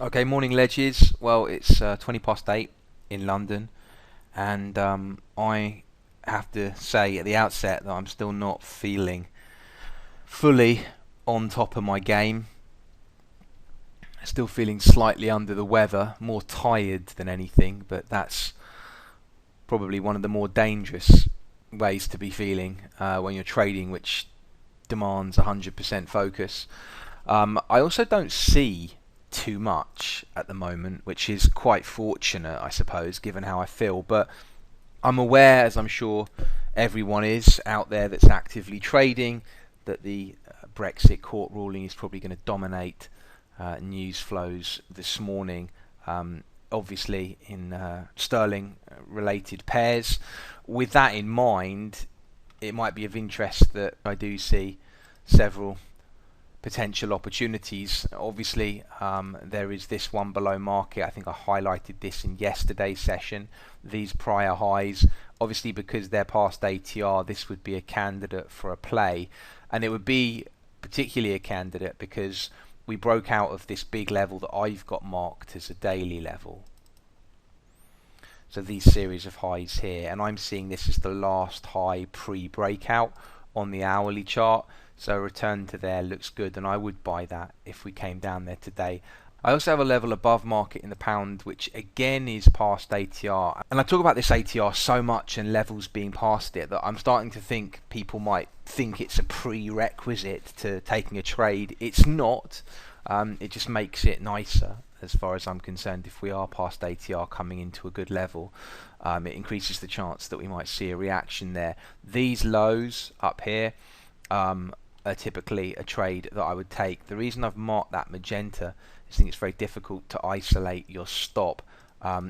Okay, morning ledges. Well, it's 20 past 8 in London, and I have to say at the outset that I'm still not feeling fully on top of my game. Still feeling slightly under the weather, more tired than anything, but that's probably one of the more dangerous ways to be feeling when you're trading, which demands 100% focus. I also don't see too much at the moment, which is quite fortunate, I suppose, given how I feel. But I'm aware, as I'm sure everyone is out there that's actively trading, that the Brexit court ruling is probably going to dominate news flows this morning. Obviously, in sterling related pairs. With that in mind, it might be of interest that I do see several potential opportunities. Obviously, there is this one below market. I think I highlighted this in yesterday's session. These prior highs, obviously because they're past ATR, this would be a candidate for a play, and it would be particularly a candidate because we broke out of this big level that I've got marked as a daily level. So these series of highs here, and I'm seeing this as the last high pre-breakout on the hourly chart. So a return to there looks good, and I would buy that if we came down there today. I also have a level above market in the pound, which again is past ATR. And I talk about this ATR so much and levels being past it that I'm starting to think people might think it's a prerequisite to taking a trade. It's not. It just makes it nicer as far as I'm concerned. If we are past ATR coming into a good level, it increases the chance that we might see a reaction there. These lows up here are typically a trade that I would take. The reason I've marked that magenta is I think it's very difficult to isolate your stop.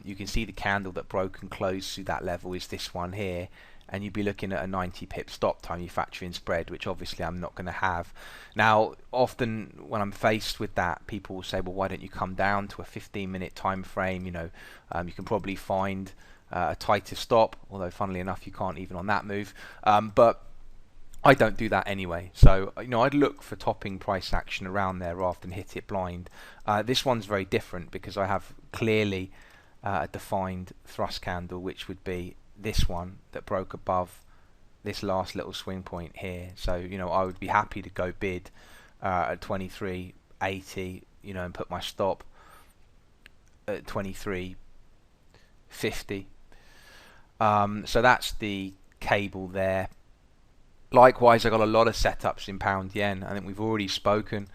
You can see the candle that broke and closed through that level is this one here, and you'd be looking at a 90 pip stop time. You factor in spread, which obviously I'm not going to have. Now, often when I'm faced with that, people will say, well, why don't you come down to a 15-minute time frame? You can probably find a tighter stop, although funnily enough you can't even on that move. But I don't do that anyway. So I'd look for topping price action around there rather than hit it blind. This one's very different because I have clearly a defined thrust candle, which would be this one that broke above this last little swing point here. So I would be happy to go bid at 23.80, and put my stop at 23.50. So that's the cable there. Likewise, I got a lot of setups in pound yen. I think we've already spoken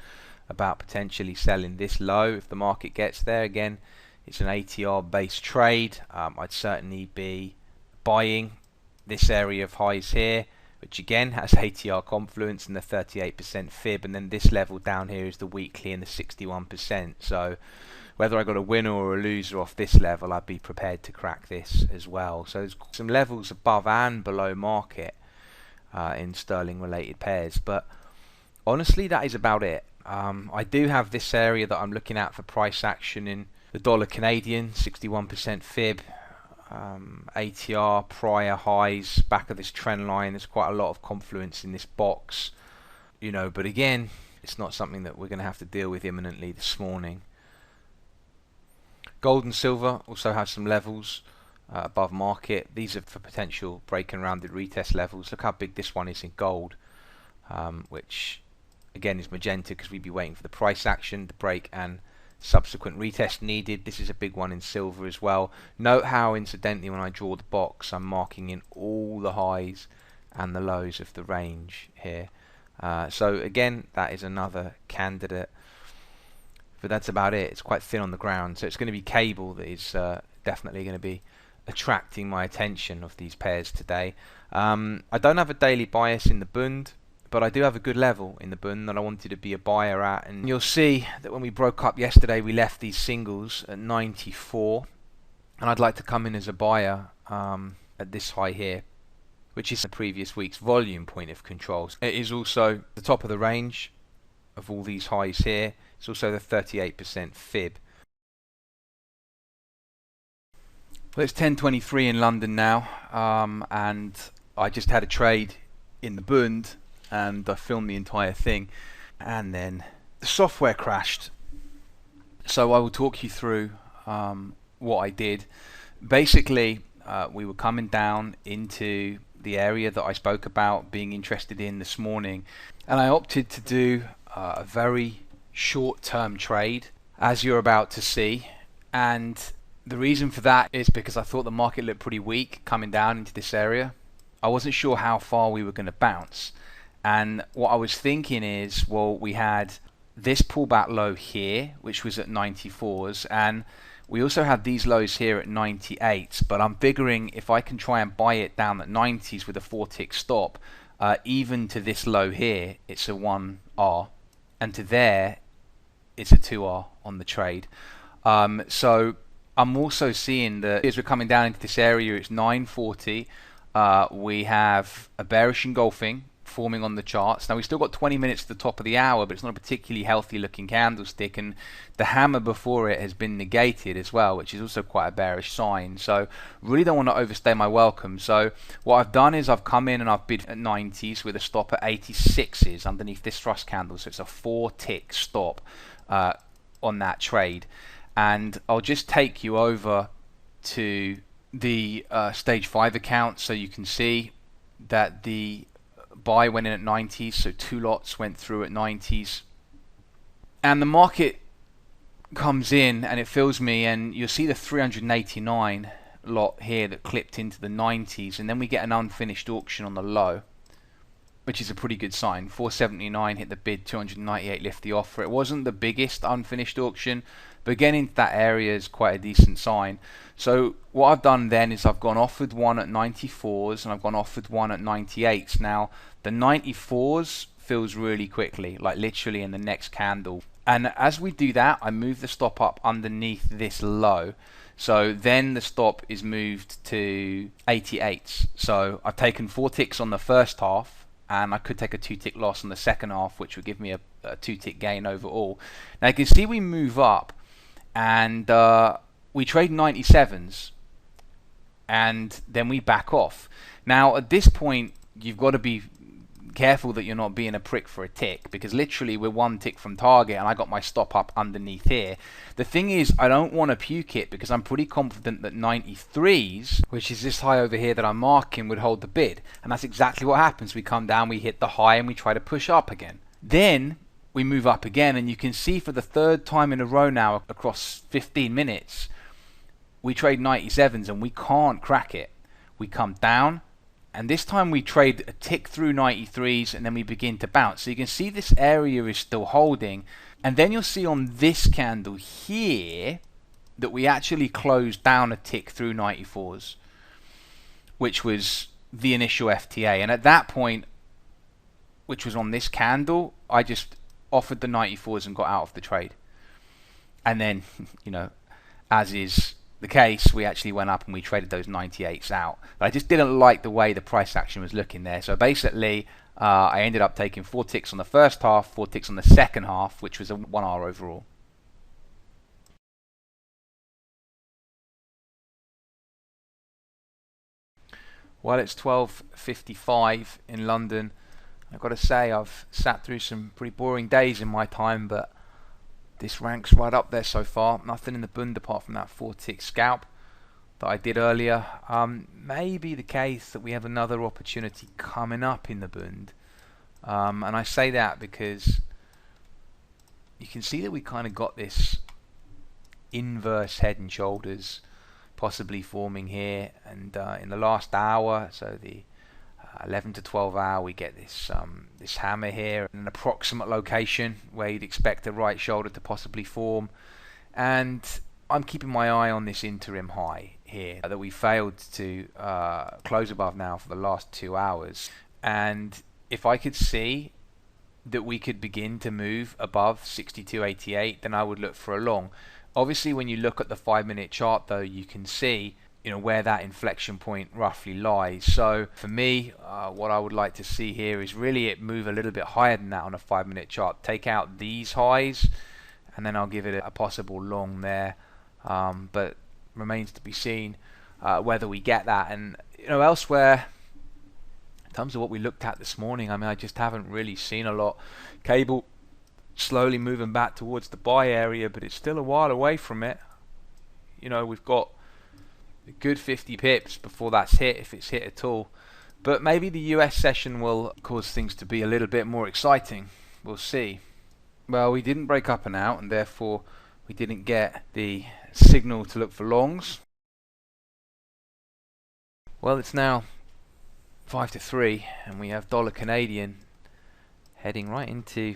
about potentially selling this low if the market gets there. Again, it's an ATR based trade. I'd certainly be buying this area of highs here, which again has ATR confluence and the 38% fib, and then this level down here is the weekly and the 61%. So whether I got a winner or a loser off this level, I'd be prepared to crack this as well. So there's some levels above and below market in sterling related pairs, but honestly that is about it. I do have this area that I'm looking at for price action in the dollar Canadian, 61% fib, ATR prior highs, back of this trend line. There's quite a lot of confluence in this box, but again, it's not something that we're going to have to deal with imminently this morning. Gold and silver also have some levels above market. These are for potential break and rounded retest levels. Look how big this one is in gold, which again is magenta because we'd be waiting for the price action, the break and subsequent retest needed. This is a big one in silver as well. Note how incidentally when I draw the box I'm marking in all the highs and the lows of the range here. So again, that is another candidate, but that's about it. It's quite thin on the ground, so it's going to be cable that is definitely going to be attracting my attention of these pairs today. I don't have a daily bias in the Bund, but I do have a good level in the Bund that I wanted to be a buyer at, and you'll see that when we broke up yesterday we left these singles at 94, and I'd like to come in as a buyer at this high here, which is the previous week's volume point of control. It is also the top of the range of all these highs here. It's also the 38% fib. Well, it's 10:23 in London now, and I just had a trade in the Bund, and I filmed the entire thing, and then the software crashed. So I will talk you through what I did. Basically, we were coming down into the area that I spoke about being interested in this morning, and I opted to do a very short-term trade, as you're about to see. And the reason for that is because I thought the market looked pretty weak coming down into this area. I wasn't sure how far we were going to bounce, and what I was thinking is, well, we had this pullback low here, which was at 94s, and we also had these lows here at 98s, but I'm figuring if I can try and buy it down at 90s with a 4-tick stop, even to this low here, it's a 1R, and to there, it's a 2R on the trade. So I'm also seeing that as we're coming down into this area, it's 940. We have a bearish engulfing forming on the charts. Now we've still got 20 minutes to the top of the hour, but it's not a particularly healthy looking candlestick, and the hammer before it has been negated as well, which is also quite a bearish sign. So really don't want to overstay my welcome. So what I've done is I've come in and I've bid at 90s with a stop at 86s underneath this thrust candle. So it's a 4-tick stop on that trade. And I'll just take you over to the stage 5 account so you can see that the buy went in at 90s, so 2 lots went through at 90s, and the market comes in and it fills me, and you'll see the 389 lot here that clipped into the 90s, and then we get an unfinished auction on the low, which is a pretty good sign. 479 hit the bid, 298 lift the offer. It wasn't the biggest unfinished auction, but getting into that area is quite a decent sign. So what I've done then is I've gone offered one at 94s and I've gone offered one at 98s. Now the 94s fills really quickly, like literally in the next candle. And as we do that, I move the stop up underneath this low. So then the stop is moved to 88s. So I've taken 4 ticks on the first half, and I could take a 2-tick loss on the second half, which would give me a 2-tick gain overall. Now you can see we move up, and we trade 97s, and then we back off. Now at this point, you've got to be careful that you're not being a prick for a tick, because literally we're 1 tick from target and I got my stop up underneath here. The thing is, I don't want to puke it because I'm pretty confident that 93s, which is this high over here that I'm marking, would hold the bid, and that's exactly what happens. We come down, we hit the high, and we try to push up again. Then we move up again, and you can see for the 3rd time in a row now across 15 minutes we trade 97s and we can't crack it. We come down, and this time we trade a tick through 93s, and then we begin to bounce. So you can see this area is still holding, and then you'll see on this candle here that we actually closed down a tick through 94s, which was the initial FTA. And at that point, which was on this candle, I just offered the 94s and got out of the trade. And then, you know, as is the case, we actually went up and we traded those 98s out. But I just didn't like the way the price action was looking there. So basically, I ended up taking 4 ticks on the first half, 4 ticks on the second half, which was a 1R overall. Well, it's 12:55 in London. I've got to say, I've sat through some pretty boring days in my time, but this ranks right up there so far. Nothing in the Bund apart from that 4-tick scalp that I did earlier. Maybe the case that we have another opportunity coming up in the Bund. And I say that because you can see that we kind of got this inverse head and shoulders possibly forming here, and in the last hour, so the 11 to 12 hour, we get this this hammer here in an approximate location where you'd expect a right shoulder to possibly form, and I'm keeping my eye on this interim high here that we failed to close above now for the last 2 hours. And if I could see that we could begin to move above 62.88, then I would look for a long. Obviously when you look at the 5-minute chart though, you can see, you know, where that inflection point roughly lies. So for me, what I would like to see here is really it move a little bit higher than that on a 5-minute chart. Take out these highs, and then I'll give it a possible long there. But remains to be seen whether we get that. And you know, elsewhere, in terms of what we looked at this morning, I mean, I just haven't really seen a lot. Cable slowly moving back towards the buy area, but it's still a while away from it. We've got a good 50 pips before that's hit, if it's hit at all. But maybe the US session will cause things to be a little bit more exciting. We'll see. Well, we didn't break up and out, and therefore we didn't get the signal to look for longs. Well, it's now 5 to 3, and we have dollar Canadian heading right into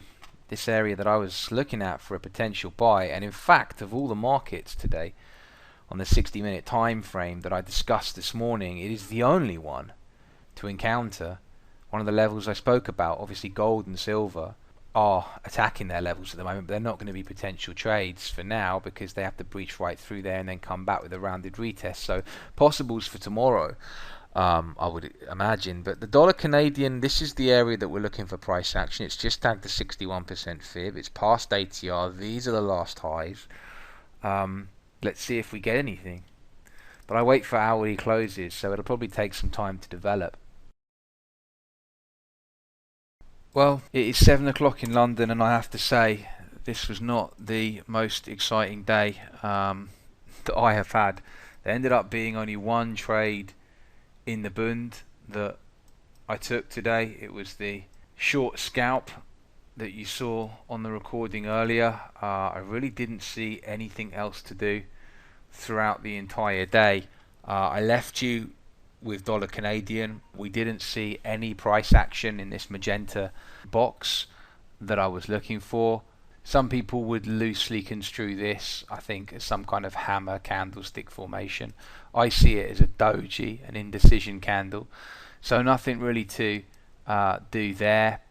this area that I was looking at for a potential buy. And in fact, of all the markets today on the 60-minute time frame that I discussed this morning, it is the only one to encounter one of the levels I spoke about. Obviously gold and silver are attacking their levels at the moment, but they're not going to be potential trades for now because they have to breach right through there and then come back with a rounded retest. So possibles for tomorrow, I would imagine. But the dollar Canadian, this is the area that we're looking for price action. It's just tagged the 61% fib. It's past ATR. These are the last highs. Let's see if we get anything. But I wait for hourly closes, so it'll probably take some time to develop. Well, it is 7 o'clock in London, and I have to say this was not the most exciting day that I have had. There ended up being only one trade in the Bund that I took today. It was the short scalp that you saw on the recording earlier. I really didn't see anything else to do throughout the entire day. I left you with dollar Canadian. We didn't see any price action in this magenta box that I was looking for. Some people would loosely construe this, I think, as some kind of hammer candlestick formation. I see it as a doji, an indecision candle. So nothing really to do there.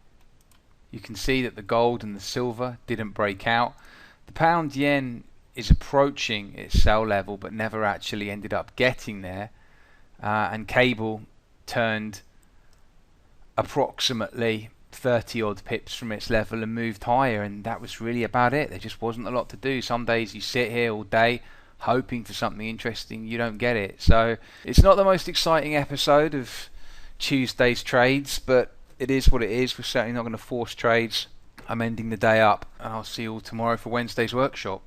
You can see that the gold and the silver didn't break out. The pound yen is approaching its sell level but never actually ended up getting there. And cable turned approximately 30 odd pips from its level and moved higher, and that was really about it. There just wasn't a lot to do. Some days you sit here all day hoping for something interesting, you don't get it. So it's not the most exciting episode of Tuesday's trades, but it is what it is. We're certainly not going to force trades. I'm ending the day up, and I'll see you all tomorrow for Wednesday's workshop.